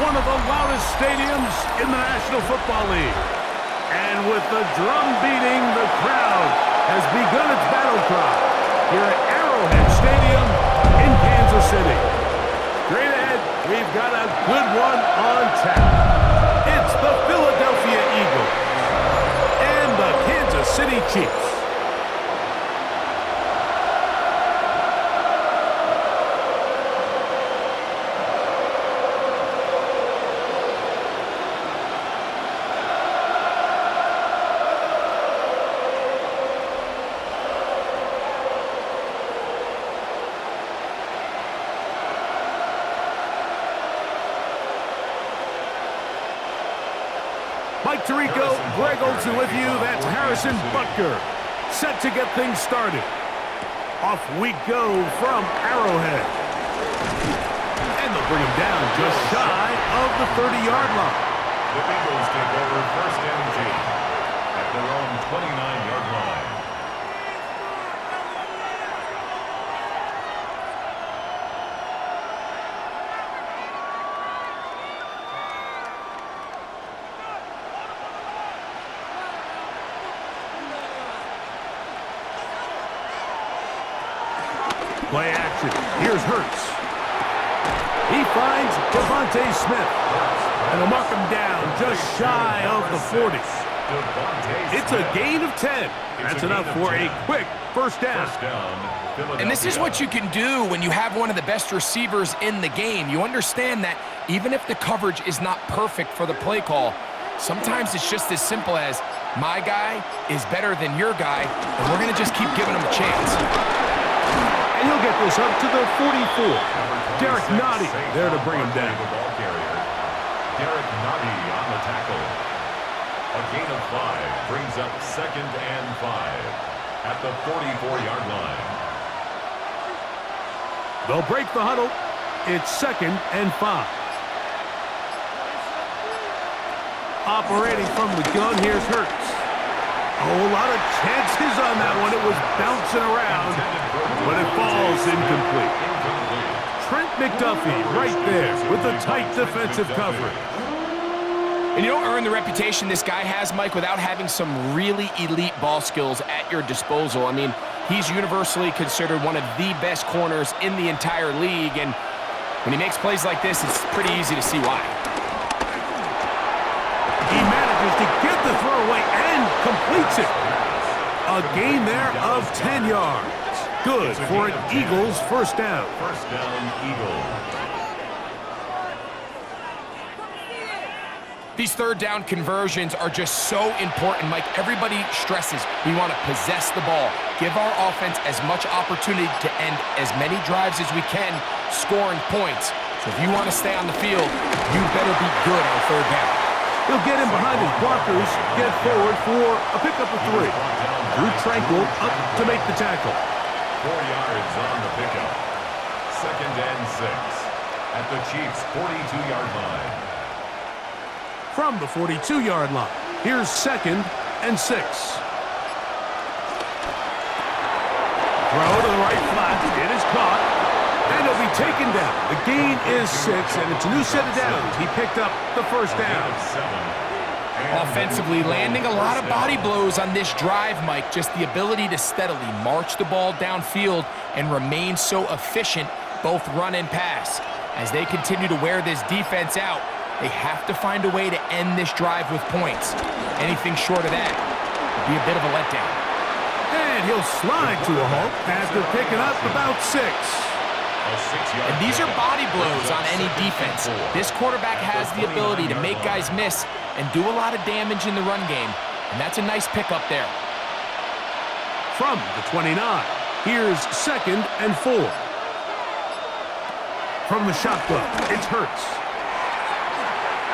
one of the loudest stadiums in the National Football League. And with the drum beating, the crowd has begun its battle cry here at Arrowhead Stadium in Kansas City. Straight ahead, we've got a good one on tap. It's the Philadelphia Eagles and the Kansas City Chiefs. Mike Tirico, Greg Olsen with you. That's Harrison Butker, set to get things started. Off we go from Arrowhead. And they'll bring him down just shy of the 30-yard line. The Eagles take over first and 10 at their own 29-yard line. Play action. Here's Hurts. He finds Devontae Smith. And they'll mark him down just shy of the 40. It's a gain of 10. That's enough for a quick first down. And this is what you can do when you have one of the best receivers in the game. You understand that even if the coverage is not perfect for the play call, sometimes it's just as simple as, my guy is better than your guy, and we're going to just keep giving him a chance. And he'll get this up to the 44. Derek Nottie there to bring him down. Derek Nottie on the tackle. A gain of 5 brings up second and 5 at the 44-yard line. They'll break the huddle. It's second and 5. Operating from the gun, here's Hurts. A whole lot of chances on that one. It was bouncing around, but it falls incomplete. Trent McDuffie right there with the tight defensive coverage. And you don't earn the reputation this guy has, Mike, without having some really elite ball skills at your disposal. I mean, he's universally considered one of the best corners in the entire league, and when he makes plays like this, it's pretty easy to see why. He manages to get the throw away and completes it. A gain there of 10 yards. Good for an Eagles first down. First down, Eagles. These third down conversions are just so important, Mike. Everybody stresses we want to possess the ball, give our offense as much opportunity to end as many drives as we can, scoring points. So if you want to stay on the field, you better be good on third down. He'll get in behind his blockers, get forward for a pickup of 3. Drew Tranquil up to make the tackle. 4 yards on the pickup. Second and 6 at the Chiefs' 42-yard line. From the 42-yard line, here's second and 6. Throw to the right flat. It is caught. And he'll be taken down. The gain is 6, and it's a new set of downs. He picked up the first down. Offensively, landing a lot of body blows on this drive, Mike. Just the ability to steadily march the ball downfield and remain so efficient, both run and pass. As they continue to wear this defense out, they have to find a way to end this drive with points. Anything short of that would be a bit of a letdown. And he'll slide to a halt after picking up about 6. And these are body blows on any defense. This quarterback has the ability to make guys miss and do a lot of damage in the run game. And that's a nice pickup there. From the 29, here's second and 4. From the shotgun, it's Hurts.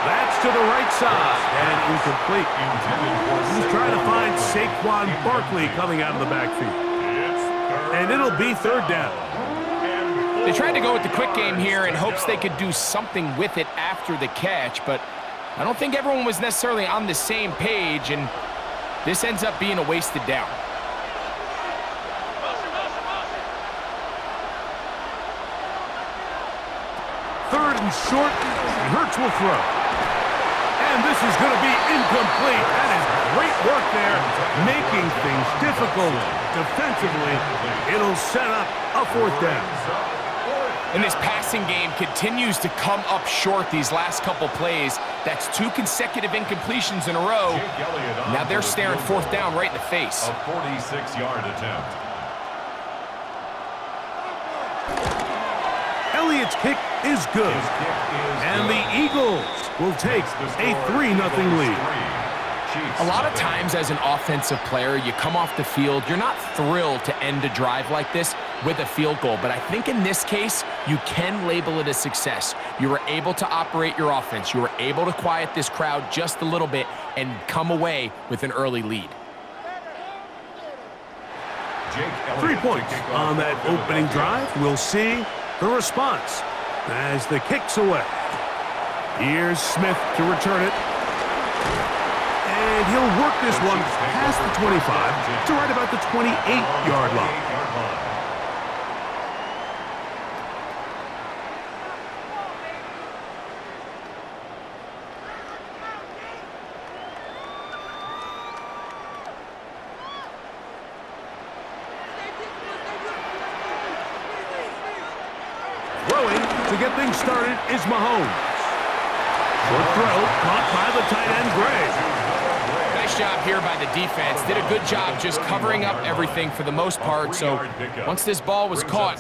That's to the right side and incomplete. He's trying to find Saquon Barkley coming out of the backfield. And it'll be third down. They tried to go with the quick game here in hopes they could do something with it after the catch, but I don't think everyone was necessarily on the same page, and this ends up being a wasted down. Third and short, And Hurts will throw. And this is going to be incomplete. That is great work there, making things difficult defensively. It'll set up a 4th down. And this passing game continues to come up short these last couple plays. That's 2 consecutive incompletions in a row. Now they're staring 4th down right in the face. A 46-yard attempt. Elliott's kick is good. And the Eagles will take a 3-0 lead. A lot of times as an offensive player, you come off the field, you're not thrilled to end a drive like this with a field goal. But I think in this case, you can label it a success. You were able to operate your offense. You were able to quiet this crowd just a little bit and come away with an early lead. 3 points on that opening drive. We'll see the response as the kick's away. Here's Smith to return it. And he'll work this one past the 25 to right about the 28-yard line. Throwing to get things started is Mahomes. Short throw caught by the tight end Gray. Nice job here by the defense. Did a good job just covering up everything for the most part. So once this ball was caught,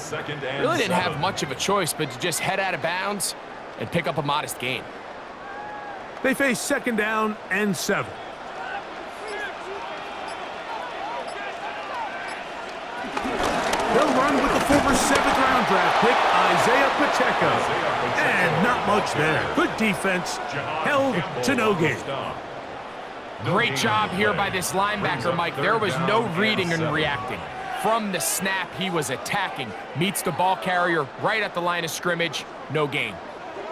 really didn't have much of a choice but to just head out of bounds and pick up a modest gain. They face 2nd down and 7. They'll run with the former 7th-round draft pick, Isaiah Pacheco. And not much there. Good defense, held to no gain. Great job here by this linebacker, Mike. There was no reading and reacting. From the snap, he was attacking. Meets the ball carrier right at the line of scrimmage. No gain.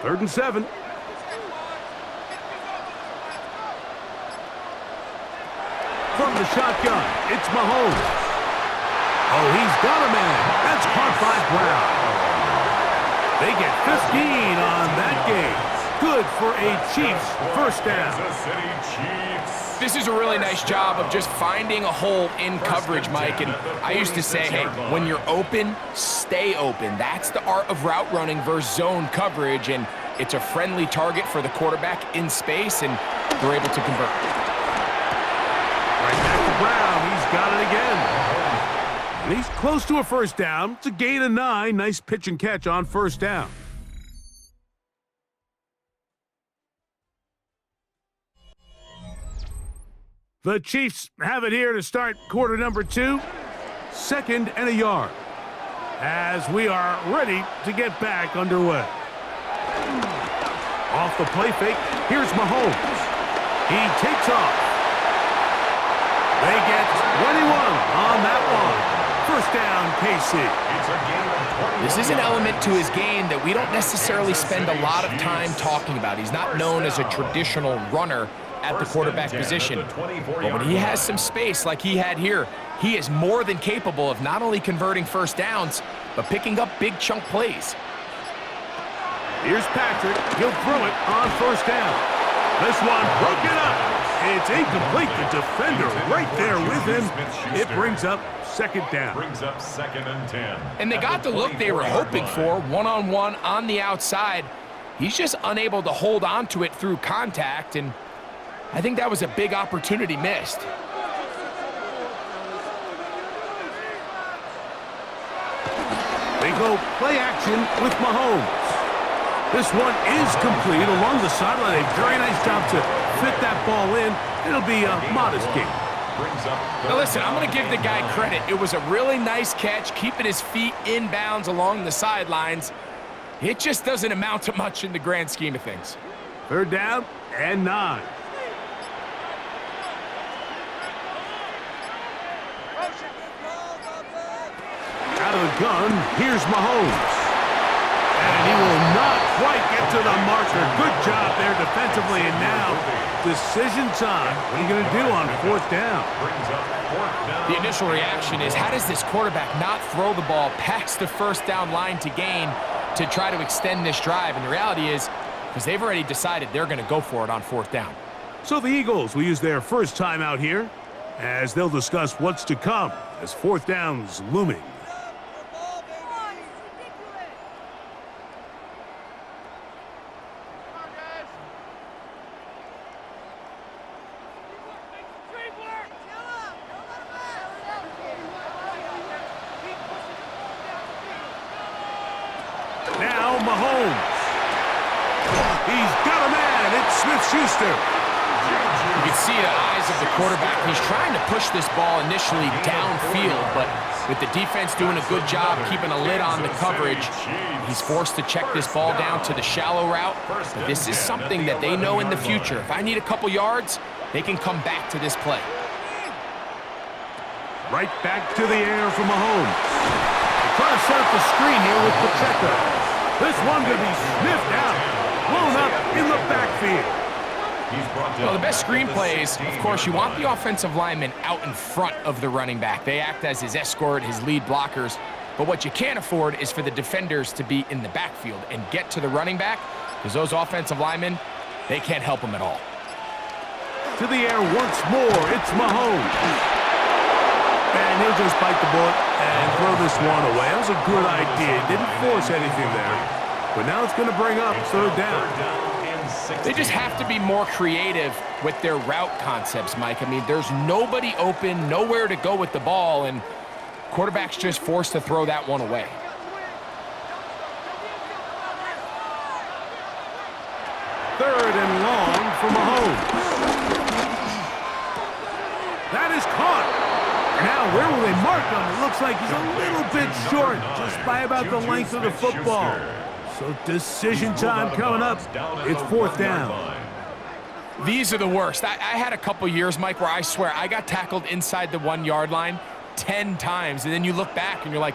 3rd and 7. From the shotgun, it's Mahomes. Oh, he's got a man. That's caught by Brown. They get 15 on that game. Good for a Chiefs 1st down. This is a really nice job of just finding a hole in coverage, Mike. And I used to say, hey, when you're open, stay open. That's the art of route running versus zone coverage. And it's a friendly target for the quarterback in space, and they're able to convert. Right back to Brown. He's got it again. And he's close to a 1st down. It's a gain of 9. Nice pitch and catch on 1st down. The Chiefs have it here to start quarter number 2. 2nd and a yard. As we are ready to get back underway. Off the play fake, here's Mahomes. He takes off. They get 21 on that one. 1st down, KC. This is an element to his game that we don't necessarily spend a lot of time talking about. He's not known as a traditional runner at the quarterback position. But when he has some space like he had here, he is more than capable of not only converting 1st downs, but picking up big chunk plays. Here's Patrick. He'll throw it on 1st down. This one broken up. It's incomplete. The defender right there with him. It brings up 2nd down. Brings up 2nd and 10. And they got the look they were hoping for, one-on-one on the outside. He's just unable to hold on to it through contact, and I think that was a big opportunity missed. They go play action with Mahomes. This one is complete along the sideline. A very nice job to fit that ball in. It'll be a modest gain. Now listen, I'm going to give the guy credit. It was a really nice catch, keeping his feet in bounds along the sidelines. It just doesn't amount to much in the grand scheme of things. 3rd down and 9. Out of the gun, here's Mahomes. And he will not quite get to the marker. Good job there defensively, and now decision time. What are you going to do on 4th down? The initial reaction is, how does this quarterback not throw the ball past the 1st down line to gain to try to extend this drive? And the reality is, because they've already decided they're going to go for it on 4th down. So the Eagles will use their first timeout here as they'll discuss what's to come as 4th down's looming. Now Mahomes. He's got a man. It's Smith-Schuster. You can see the eyes of the quarterback. He's trying to push this ball initially downfield, but with the defense doing a good job keeping a lid on the coverage, he's forced to check this ball down to the shallow route. But this is something that they know in the future. If I need a couple yards, they can come back to this play. Right back to the air for Mahomes. Trying to set up the screen here with Pacheco. This one going to be sniffed out. Blown up in the backfield. Well, the best screen plays, of course, you want the offensive lineman out in front of the running back. They act as his escort, his lead blockers. But what you can't afford is for the defenders to be in the backfield and get to the running back, because those offensive linemen, they can't help him at all. To the air once more, it's Mahomes. And he'll just bite the bullet and throw this one away. That was a good idea. He didn't force anything there. But now it's going to bring up 3rd down. They just have to be more creative with their route concepts, Mike. I mean, there's nobody open, nowhere to go with the ball, and quarterback's just forced to throw that one away. Third and long for Mahomes. That is caught. Now, where will they mark him? It looks like he's a little bit short, just by about the length of the football. So decision time coming up. It's 4th down. These are the worst. I had a couple years, Mike, where I swear I got tackled inside the 1-yard line 10 times, and then you look back and you're like,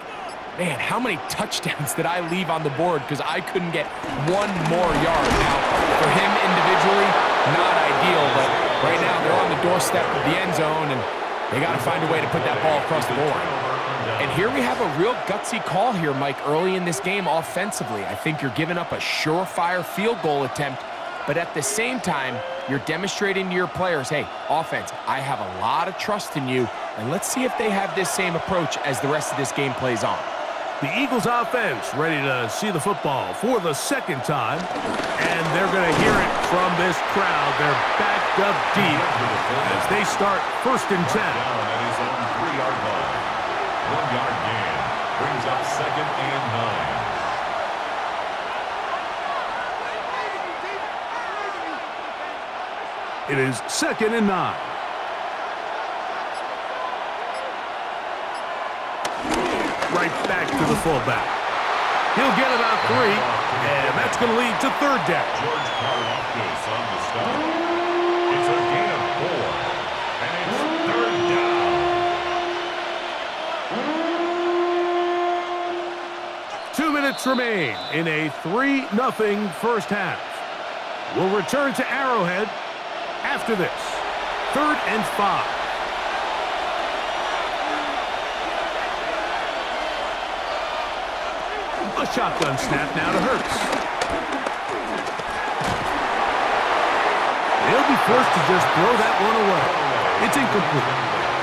man, how many touchdowns did I leave on the board because I couldn't get one more yard? Now, for him individually, not ideal, but right now they're on the doorstep of the end zone, and they got to find a way to put that ball across the goal line. And here we have a real gutsy call here, Mike, early in this game offensively. I think you're giving up a surefire field goal attempt, but at the same time, you're demonstrating to your players, hey, offense, I have a lot of trust in you, and let's see if they have this same approach as the rest of this game plays on. The Eagles offense ready to see the football for the 2nd time, and they're going to hear it from this crowd. They're backed up deep as they start 1st and 10. 1-yard gain brings up 2nd and 9. It is 2nd and 9. Right back to the fullback. He'll get about 3, and that's going to lead to 3rd down. George Karlaftis on the stop. It's a gain of 4, and it's 3rd down. 2 minutes remain in a 3-0 first half. We'll return to Arrowhead after this. 3rd and 5. A shotgun snap now to Hurts. They'll be forced to just throw that one away. It's incomplete.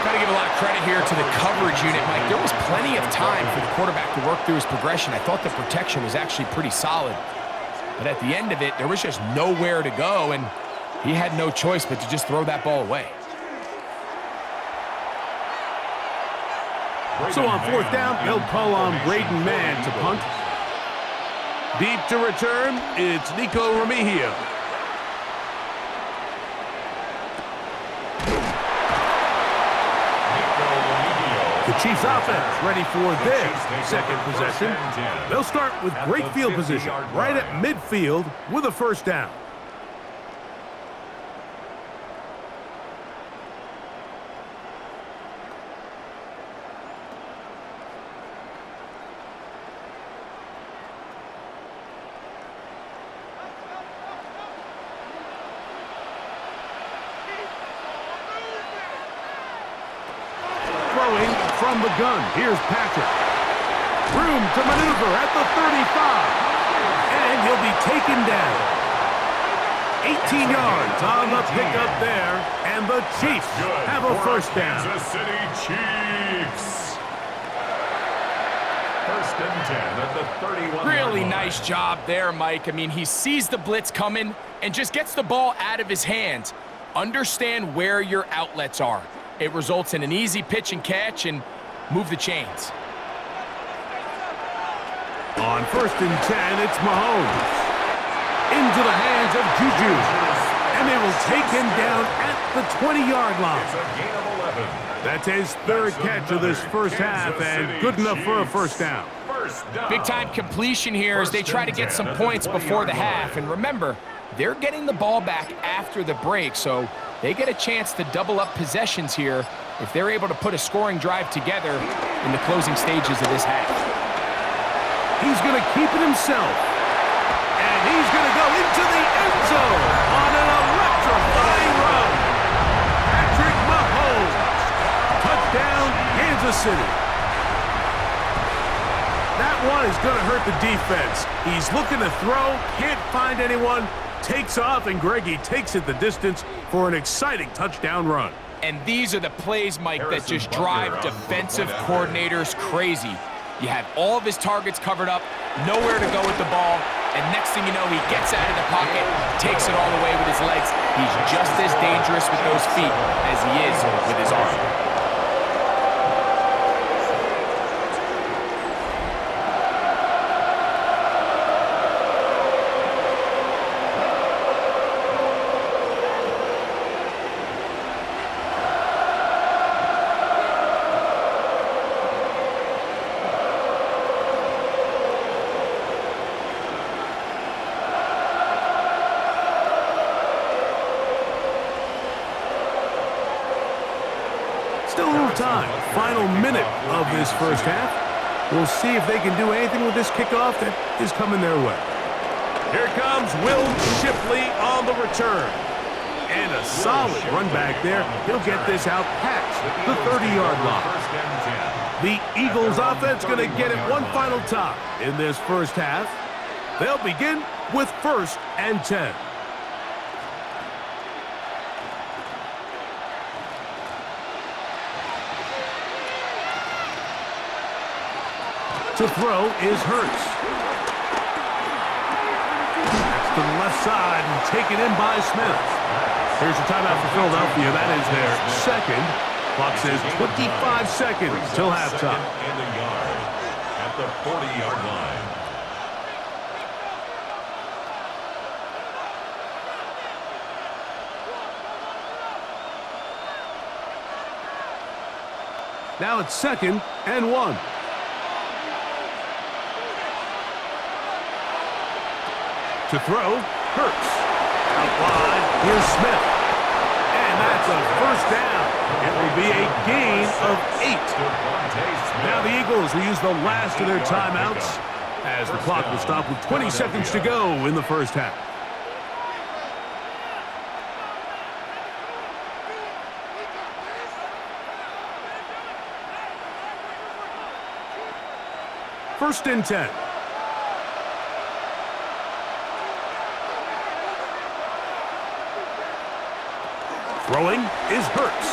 Got to give a lot of credit here to the coverage unit, Mike. There was plenty of time for the quarterback to work through his progression. I thought the protection was actually pretty solid. But at the end of it, there was just nowhere to go, and he had no choice but to just throw that ball away. So on 4th down, they'll call on Braden Mann to punt. Deep to return, it's Nico Remigio. The Chiefs offense ready for their 2nd possession. They'll start with great field position right at midfield with a 1st down. From the gun, here's Patrick. Room to maneuver at the 35. And he'll be taken down. 18 yards on the pickup there, and the Chiefs have a first down. Kansas City Chiefs. First and 10 at the 31. Really nice job there, Mike. I mean, he sees the blitz coming and just gets the ball out of his hands. Understand where your outlets are. It results in an easy pitch and catch and move the chains. On first and 10, it's Mahomes. Into the hands of Juju. And they will take him down at the 20-yard line. It's a gain of 11. That's his third catch of this first half, and good enough for a first down. Big-time completion here as they try to get some points before the half. And remember, they're getting the ball back after the break, so they get a chance to double up possessions here if they're able to put a scoring drive together in the closing stages of this half. He's going to keep it himself. And he's going to go into the end zone on an electrifying run. Patrick Mahomes. Touchdown, Kansas City. That one is going to hurt the defense. He's looking to throw, can't find anyone, takes off, and Greggy takes it the distance for an exciting touchdown run. And these are the plays, Mike, that just drive defensive coordinators crazy. You have all of his targets covered up, nowhere to go with the ball, and next thing you know, he gets out of the pocket, takes it all the way with his legs. He's just as dangerous with those feet as he is with his arm. Still a little time. Final minute of this first half. We'll see if they can do anything with this kickoff that is coming their way. Here comes Will Shipley on the return. And a solid run back there. He'll get this out past the 30-yard line. The Eagles offense going to get it one final time in this first half. They'll begin with first and 10. To throw is Hurts. That's to the left side and taken in by Smith. Here's a timeout for Philadelphia. That is their second. Clock says 25 seconds till halftime. And a yard at the 40-yard line. Now it's second and 1. To throw, Hurts. Out wide, here's Smith. And that's a first down. It will be a gain of 8. Now the Eagles will use the last of their timeouts as the clock will stop with 20 seconds to go in the first half. First and 10. Throwing is Hurts.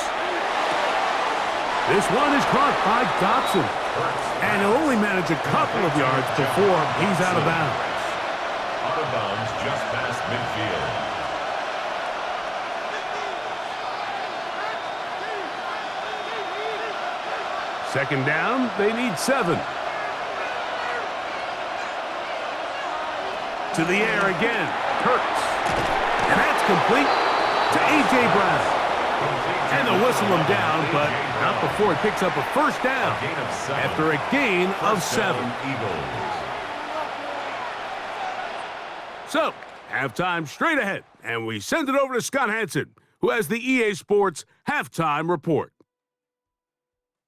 This one is caught by Dotson. And he'll only manage a couple of yards before he's out of bounds. Out of bounds just past midfield. Second down, they need 7. To the air again, Hurts. And that's complete to A.J. Brown. And they'll whistle him down, but not before he picks up a first down after a gain of 7. So, halftime straight ahead, and we send it over to Scott Hansen, who has the EA Sports Halftime Report.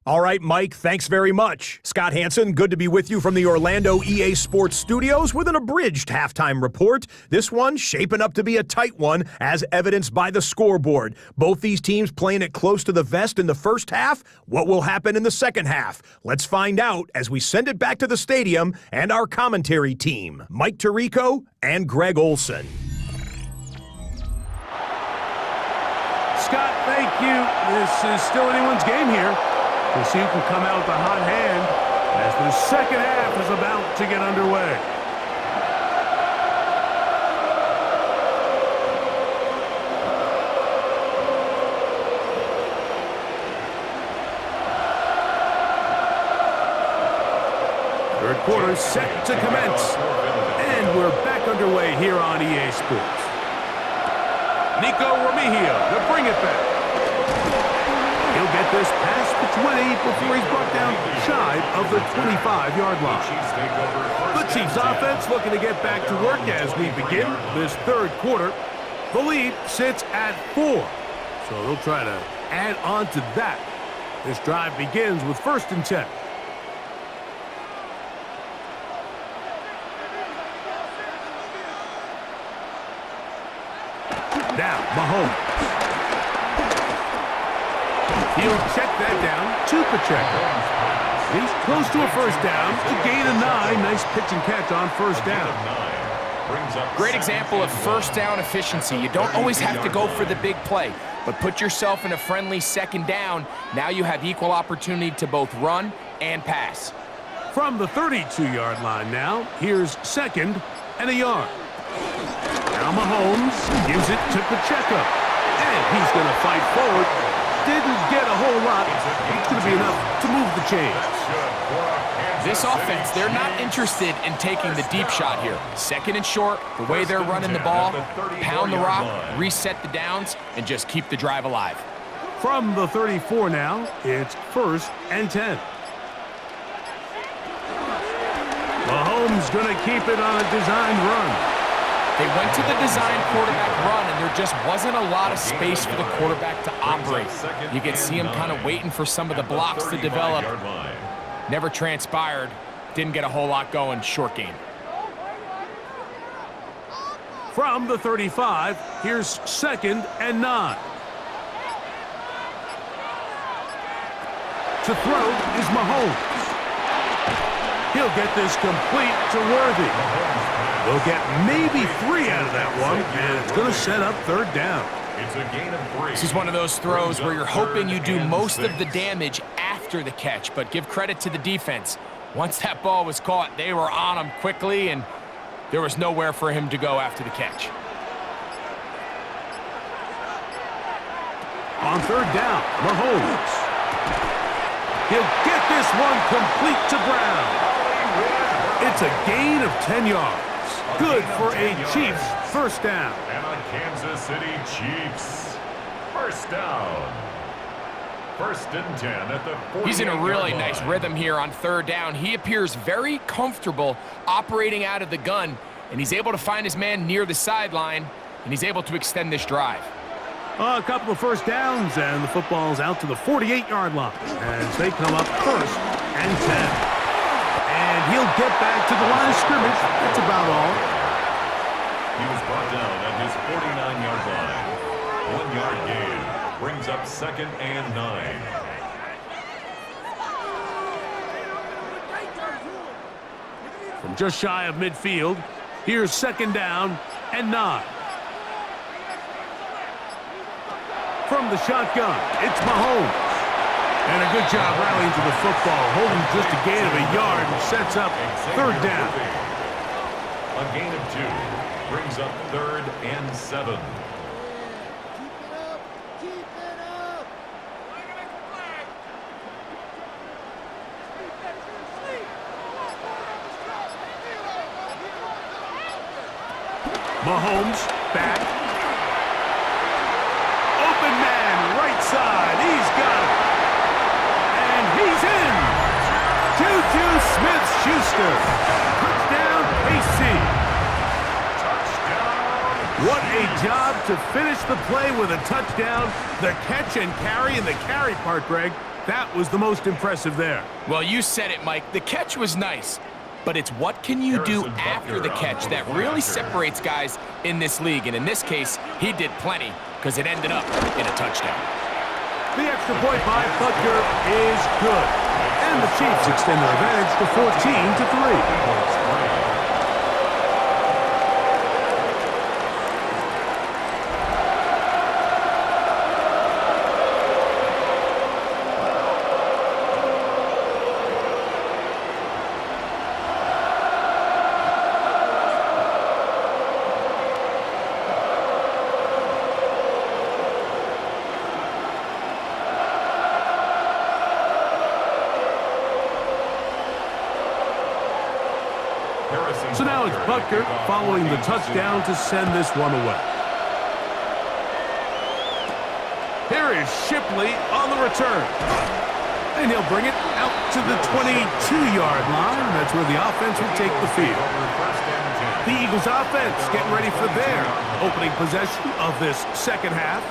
All right, Mike, thanks very much. Scott Hansen, good to be with you from the Orlando EA Sports Studios with an abridged halftime report. This one shaping up to be a tight one, as evidenced by the scoreboard. Both these teams playing it close to the vest in the first half. What will happen in the second half? Let's find out as we send it back to the stadium and our commentary team, Mike Tirico and Greg Olson. cute. This is still anyone's game here. We'll see who can come out with a hot hand as the second half is about to get underway. Third quarter set to commence. And we're back underway here on EA Sports. Nico Remigio to bring it back. He'll get this past the 20 before he's brought down shy of the 25-yard line. The Chiefs offense looking to get back to work as we begin this third quarter. The lead sits at 4, so they'll try to add on to that. This drive begins with 1st and 10. Now, Mahomes. He'll check that down to Pacheco. He's close to a first down. A gain of 9. Nice pitch and catch on first down. Great example of first down efficiency. You don't always have to go for the big play, but put yourself in a friendly second down. Now you have equal opportunity to both run and pass. From the 32-yard line now, here's 2nd and a yard. Now Mahomes gives it to Pacheco. And he's going to fight forward. Didn't get a whole lot. It's going to be enough to move the chains. This offense, they're not interested in taking the deep shot here. 2nd and short, the way they're running the ball, pound the rock, reset the downs, and just keep the drive alive. From the 34 now, it's 1st and 10. Mahomes going to keep it on a designed run. They went to the design quarterback run, and there just wasn't a lot of space for the quarterback to operate. You could see him kind of waiting for some of the blocks to develop. Never transpired. Didn't get a whole lot going. Short game. From the 35, here's 2nd and 9. To throw is Mahomes. He'll get this complete to Worthy. They'll get maybe 3 out of that one, and it's going to set up 3rd down. It's a gain of 3. This is one of those throws where you're hoping you do most of the damage after the catch, but give credit to the defense. Once that ball was caught, they were on him quickly, and there was nowhere for him to go after the catch. On 3rd down, Mahomes. He'll get this one complete to Brown. It's a gain of 10 yards. Good for a Chiefs first down. And a Kansas City Chiefs first down. 1st and 10 at the 48-yard line. He's in a really nice rhythm here on 3rd down. He appears very comfortable operating out of the gun, and he's able to find his man near the sideline, and he's able to extend this drive. A couple of first downs, and the football's out to the 48-yard line as they come up 1st and 10. And he'll get back to the line of scrimmage. That's about all. He was brought down at his 49-yard line. 1-yard gain brings up 2nd and 9. From just shy of midfield, here's 2nd down and 9. From the shotgun, it's Mahomes. And a good job rallying to the football, holding just a gain of a yard and sets up 3rd down. A gain of 2 brings up 3rd and 7. Mahomes back. Open man, right side. He's got it. And he's in. Juju Smith-Schuster. Touchdown, KC. Touchdown. What a job to finish the play with a touchdown. The catch and carry, and the carry part, Greg, that was the most impressive there. Well, you said it, Mike. The catch was nice. But it's what can you do after the catch that really separates guys in this league. And in this case, he did plenty because it ended up in a touchdown. The extra point by Butker is good. And the Chiefs extend their advantage to 14-3. Now it's Butker following the touchdown to send this one away. Here is Shipley on the return. And he'll bring it out to the 22-yard line. That's where the offense will take the field. The Eagles offense getting ready for their opening possession of this second half.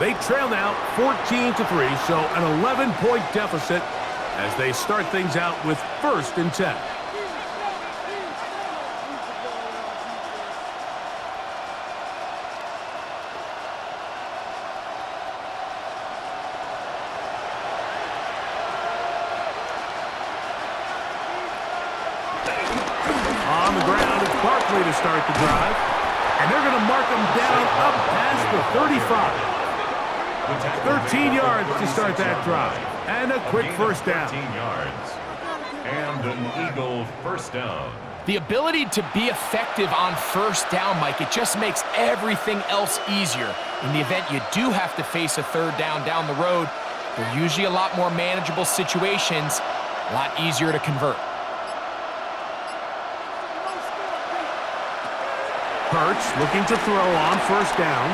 They trail now 14-3, so an 11-point deficit as they start things out with 1st and 10. On the ground, it's Barkley to start the drive. And they're going to mark him down up past the 35. 13 yards to start that drive. And a quick first down. 13 yards. And an Eagle first down. The ability to be effective on first down, Mike, it just makes everything else easier. In the event you do have to face a third down the road, they're usually a lot more manageable situations, a lot easier to convert. Hurts looking to throw on first down.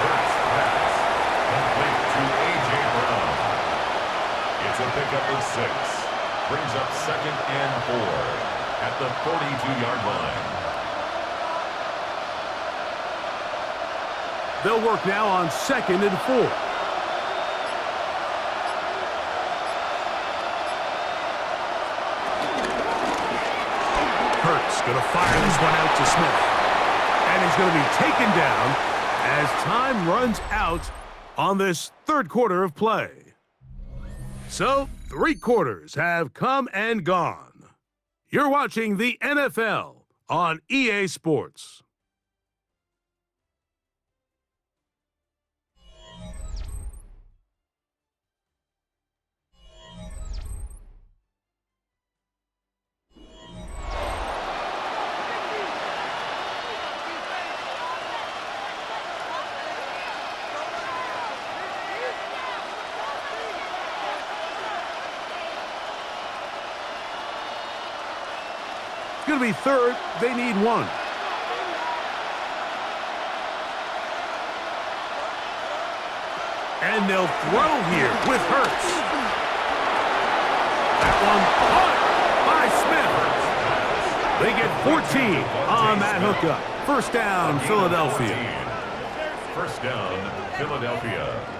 Hurts pass. Complete to A.J. Brown. It's a pickup of 6. Brings up 2nd and 4 at the 42-yard line. They'll work now on 2nd and 4. Going to fire this one out to Smith. And he's going to be taken down as time runs out on this third quarter of play. So, 3 quarters have come and gone. You're watching the NFL on EA Sports. Going to be 3rd. They need 1. And they'll throw here with Hurts. That one caught by Smith. They get 14 on that hookup. First down, Philadelphia. First down, Philadelphia.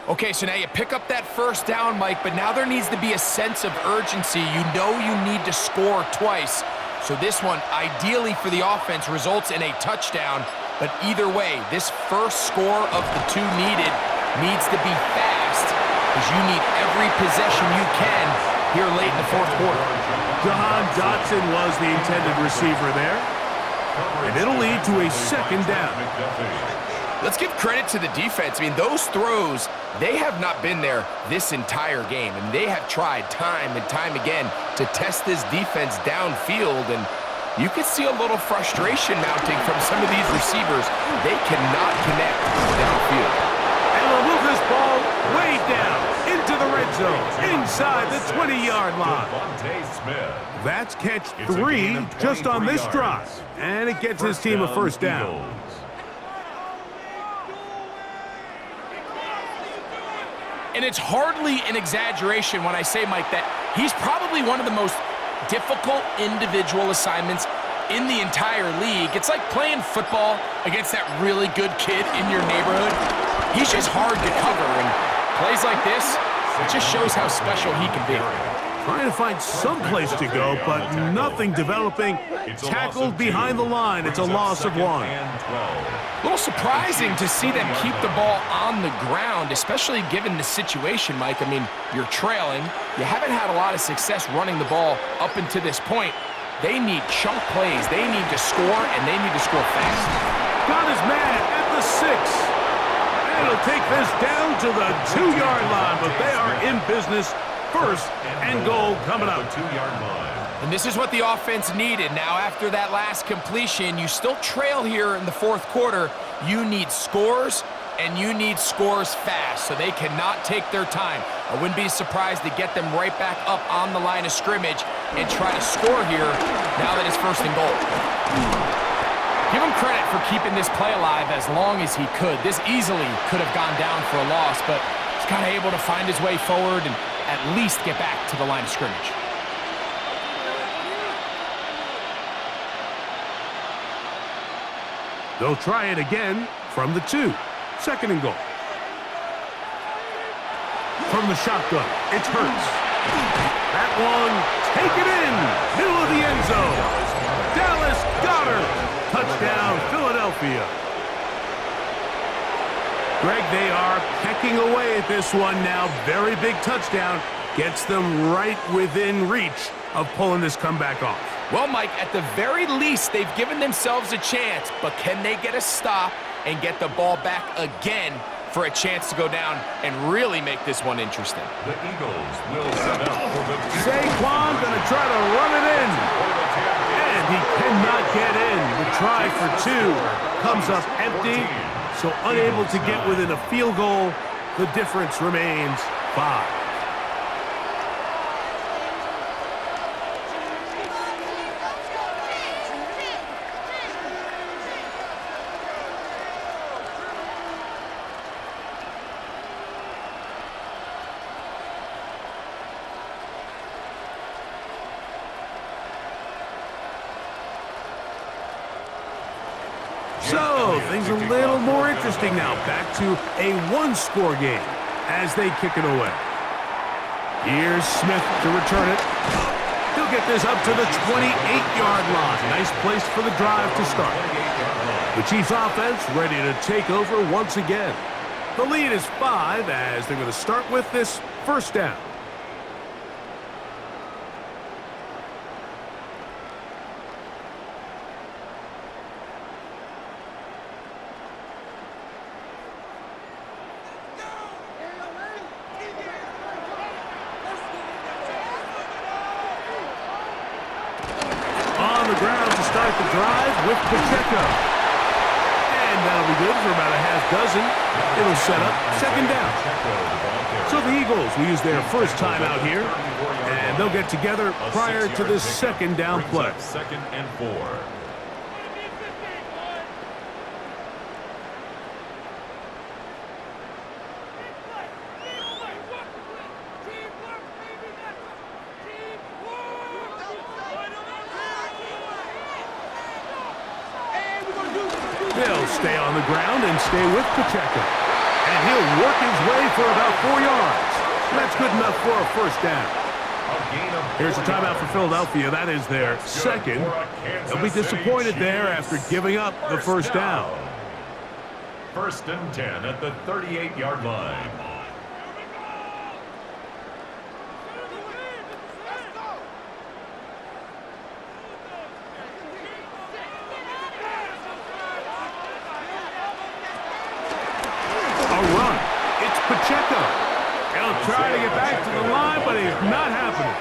Okay, so now you pick up that first down, Mike, but now there needs to be a sense of urgency. You know you need to score twice. So this one, ideally for the offense, results in a touchdown. But either way, this first score of the 2 needs to be fast, because you need every possession you can here late in the 4th quarter. Jahan Dotson was the intended receiver there. And it'll lead to a 2nd down. Let's give credit to the defense. I mean, those throws, they have not been there this entire game, and they have tried time and time again to test this defense downfield, and you could see a little frustration mounting from some of these receivers. They cannot connect downfield. And they'll move this ball way down into the red zone, inside the 20-yard line. That's catch 3 just on this drive, and it gets his team a first down. And it's hardly an exaggeration when I say, Mike, that he's probably one of the most difficult individual assignments in the entire league. It's like playing football against that really good kid in your neighborhood. He's just hard to cover, and plays like this, it just shows how special he can be. Trying to find some place to go, but nothing developing. Tackled behind the line. It's a loss of 1. A little surprising to see them keep the ball on the ground, especially given the situation, Mike. I mean, you're trailing. You haven't had a lot of success running the ball up until this point. They need chunk plays. They need to score, and they need to score fast. Got his man at the 6. And he'll take this down to the 2-yard line, but they are in business. First and goal coming up. 2-yard line. And this is what the offense needed. Now, after that last completion, you still trail here in the 4th quarter. You need scores. and you need scores fast, so they cannot take their time. I wouldn't be surprised to get them right back up on the line of scrimmage and try to score here now that it's 1st and goal. Give him credit for keeping this play alive as long as he could. This easily could have gone down for a loss, but he's kind of able to find his way forward and at least get back to the line of scrimmage. They'll try it again from the 2. 2nd and goal. From the shotgun, it's Hurts. That one, take it in, middle of the end zone. Dallas Goedert, touchdown, Philadelphia. Greg, they are pecking away at this one now. Very big touchdown. Gets them right within reach of pulling this comeback off. Well, Mike, at the very least, they've given themselves a chance, but can they get a stop and get the ball back again for a chance to go down and really make this one interesting? The Eagles will set up for the... Saquon going to try to run it in. And he cannot get in. The try for 2 comes up empty, so unable to get within a field goal. The difference remains 5. So, things a little more interesting now. Back to a 1-score game as they kick it away. Here's Smith to return it. He'll get this up to the 28-yard line. Nice place for the drive to start. The Chiefs offense ready to take over once again. The lead is 5 as they're going to start with this 1st down. On the ground to start the drive with Pacheco. And that'll be good for about a half dozen. It'll set up 2nd down. So the Eagles will use their first time out here, and they'll get together prior to this 2nd down play. 2nd and 4. They'll stay on the ground and stay with Pacheco. And he'll work his way for about 4 yards. That's good enough for a 1st down. Here's a timeout for Philadelphia. That is their 2nd. They'll be disappointed there after giving up the 1st down. 1st and 10 at the 38-yard line. Pacheco. He'll try to get back to the line, but it's not happening.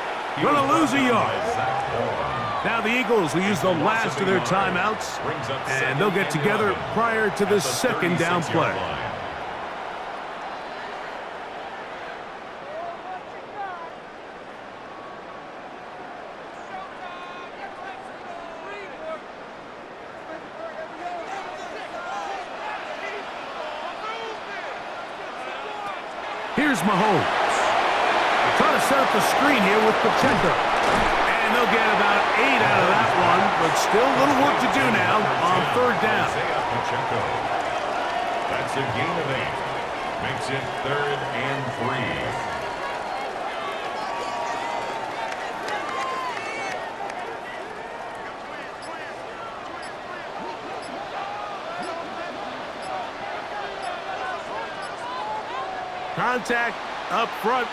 Going to lose a yard. Now the Eagles will use the last of their timeouts, and they'll get together prior to the 2nd down play. Here's Mahomes. Trying to set up the screen here with Pacheco. And they'll get about 8 out of that one, but still a little work to do now on 3rd down. That's a gain of 8. Makes it 3rd and 3. Contact up front.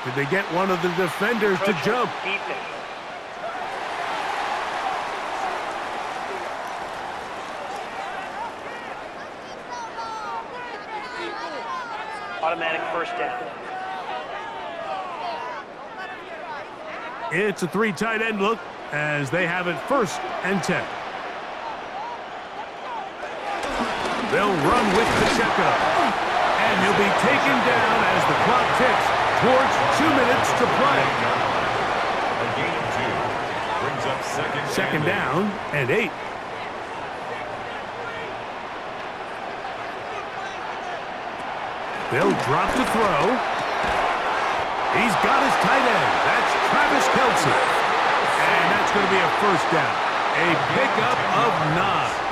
Did they get one of the defenders to jump? Automatic 1st down. It's a 3 tight end look as they have it 1st and 10. They'll run with Pacheco. And he'll be taken down as the clock ticks towards 2 minutes to play. A gain of 2. Brings up Second down and 8. They'll drop to throw. He's got his tight end. That's Travis Kelce. And that's going to be a first down. A pickup of 9.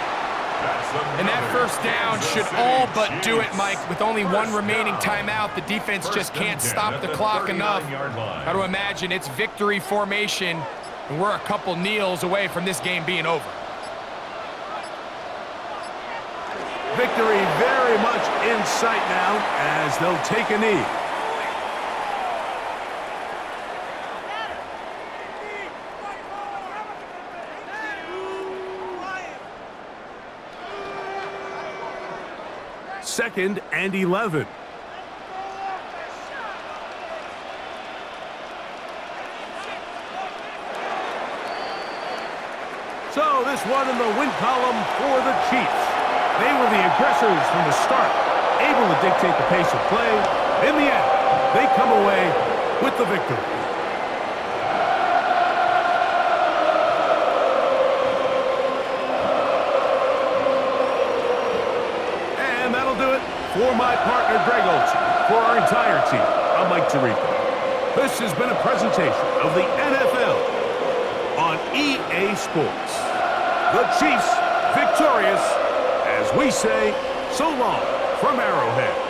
And that first down should all but do it, Mike. With only one remaining timeout, the defense just can't stop the clock enough. Got to imagine it's victory formation, and we're a couple kneels away from this game being over. Victory very much in sight now as they'll take a knee. Second and 11. So this one in the win column for the Chiefs. They were the aggressors from the start, able to dictate the pace of play. In the end, they come away with the victory. And that'll do it for my partner, Greg Olson. For our entire team, I'm Mike Tirico. This has been a presentation of the NFL on EA Sports. The Chiefs victorious, as we say, so long from Arrowhead.